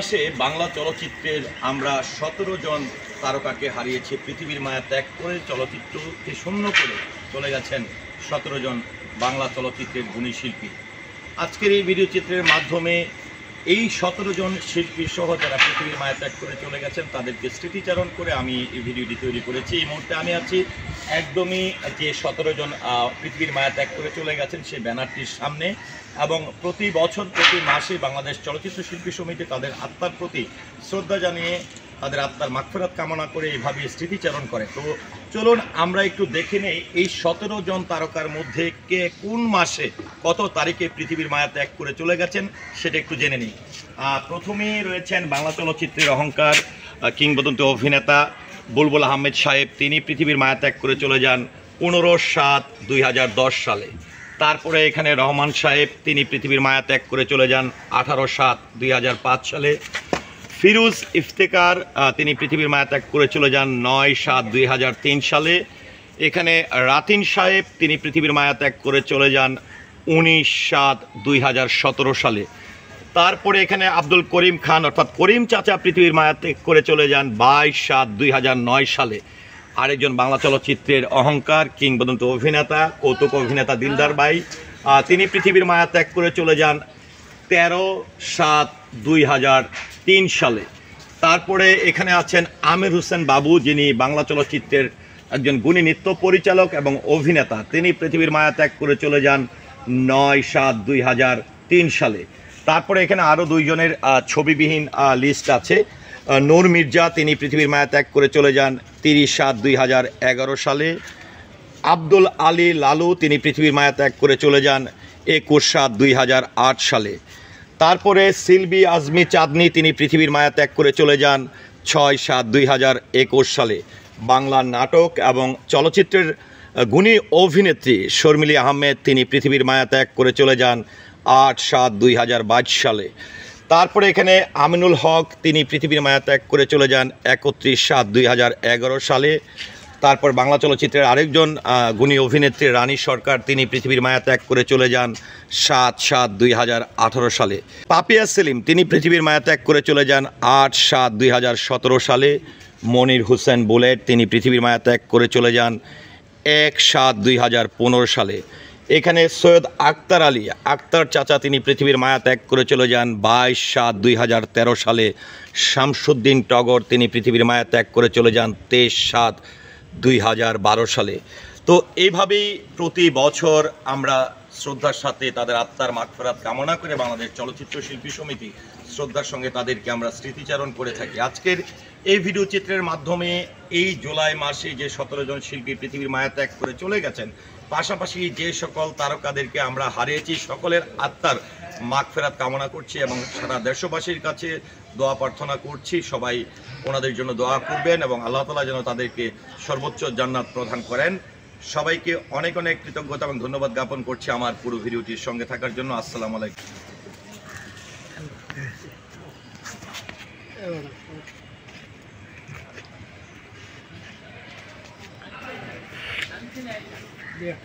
মাসে বাংলা চলচ্চিত্রের আমরা 17 জন তারকাকে হারিয়েছি। পৃথিবীর মায়া ত্যাগ করে চলচ্চিত্রকে শূন্য করে চলে গেছেন 17 জন বাংলা চলচ্চিত্রের গুণী শিল্পী। আজকের এই ভিডিও চিত্রের মাধ্যমে এই 17 জন শিল্পী সহ যারা পৃথিবীর মায়া ত্যাগ করে চলে গেছেন তাদেরকে স্মৃতিচারণ করে আমি এই ভিডিওটি তৈরি করেছি। এই মুহূর্তে আমি আছি একদমই যে 17 জন পৃথিবীর মায়া ত্যাগ করে চলে গেছেন সেই ব্যানারটির সামনে, এবং প্রতি বছর প্রতি মাসে বাংলাদেশ চলচ্চিত্র শিল্পী সমিতি তাদের আত্মার প্রতি শ্রদ্ধা জানিয়ে তাদের আত্মার মাগফিরাত কামনা করে এইভাবে স্মৃতিচারণ করে। তো চলুন আমরা একটু দেখে নেই এই 17 জন তারকার মধ্যে কে কোন মাসে কত তারিখে পৃথিবীর মায়া ত্যাগ করে চলে গেছেন সেটা একটু জেনে নিই। প্রথমেই রয়েছেন বাংলা চলচ্চিত্রের অহংকার কিংবদন্তি অভিনেতা বুলবুল আহমেদ সাহেব। তিনি পৃথিবীর মায়া ত্যাগ করে চলে যান 15/7/2010 সালে। তারপরে এখানে রহমান সাহেব, তিনি পৃথিবীর মায়া ত্যাগ করে চলে যান 18/7/2005 সালে। ফিরোজ ইফতেখার, তিনি পৃথিবীর মায়া ত্যাগ করে চলে যান 9/7/2003 সালে। এখানে রাতিন সাহেব, তিনি পৃথিবীর মায়া ত্যাগ করে চলে যান 19/7/2017 সালে। তারপরে এখানে আব্দুল করিম খান অর্থাৎ করিম চাচা পৃথিবীর মায়া ত্যাগ করে চলে যান 22/7/2009 সালে। আরেকজন বাংলা চলচ্চিত্রের অহংকার কিংবদন্তি অভিনেতা কৌতুক অভিনেতা দিলদার ভাই, তিনি পৃথিবীর মায়া ত্যাগ করে চলে যান 13/7/2003 সালে। তারপরে এখানে আছেন আমির হোসেন বাবু, যিনি বাংলা চলচ্চিত্রের একজন গুণী নৃত্য পরিচালক এবং অভিনেতা। তিনি পৃথিবীর মায়া ত্যাগ করে চলে যান 9/7/2003 সালে। তারপরে এখানে আরও দুইজনের ছবিবিহীন লিস্ট আছে। নূর মির্জা, তিনি পৃথিবীর মায়া ত্যাগ করে চলে যান 30/7/2011 সালে। আব্দুল আলী লালু, তিনি পৃথিবীর মায়া ত্যাগ করে চলে যান 21/7/2008 সালে। তারপরে সিলভি আজমি চাঁদনি, তিনি পৃথিবীর মায়া ত্যাগ করে চলে যান 6/7/2021 সালে। বাংলা নাটক এবং চলচ্চিত্রের গুণী অভিনেত্রী শর্মিলী আহমেদ, তিনি পৃথিবীর মায়া ত্যাগ করে চলে যান 8/7/2022 সালে। তারপরে এখানে আমিনুল হক, তিনি পৃথিবীর মায়া ত্যাগ করে চলে যান 31/7/2011 সালে। তারপর বাংলা চলচ্চিত্রের আরেকজন গুণী অভিনেত্রী রানী সরকার, তিনি পৃথিবীর মায়া ত্যাগ করে চলে যান 7/7/2018 সালে। পাপিয়া সেলিম, তিনি পৃথিবীর মায়া ত্যাগ করে চলে যান 8/7/2017 সালে। মনির হোসেন বুলেট, তিনি পৃথিবীর মায়া ত্যাগ করে চলে যান 1/7/2015 সালে। এখানে সৈয়দ আক্তার আলী আক্তার চাচা, তিনি পৃথিবীর মায়া ত্যাগ করে চলে যান 22/7/2013 সালে। শামসুদ্দিন টগর, তিনি পৃথিবীর মায়া ত্যাগ করে চলে যান 23/7/2012 সালে। তো এইভাবেই প্রতি বছর আমরা শ্রদ্ধার সাথে তাদের আত্মার মাগফিরাত কামনা করে বাংলাদেশ চলচ্চিত্র শিল্পী সমিতি শ্রদ্ধার সঙ্গে তাদেরকে আমরা স্মৃতিচারণ করে থাকি। আজকের এই ভিডিও চিত্রের মাধ্যমে এই জুলাই মাসে যে 17 জন শিল্পী পৃথিবীর মায়া ত্যাগ করে চলে গেছেন, পাশাপাশি যে সকল তারকাদেরকে আমরা হারিয়েছি, সকলের আত্মার মাগফিরাত কামনা করছি এবং সারা দেশবাসীর কাছে দোয়া প্রার্থনা করছি। সবাই ওনাদের জন্য দোয়া করবেন এবং আল্লাহ তাআলা যেন তাদেরকে সর্বোচ্চ জান্নাত প্রদান করেন। সবাইকে অনেক অনেক কৃতজ্ঞতা এবং ধন্যবাদ জ্ঞাপন করছি আমার পুরো ভিডিওটির সঙ্গে থাকার জন্য। আসসালামু আলাইকুম। Yeah.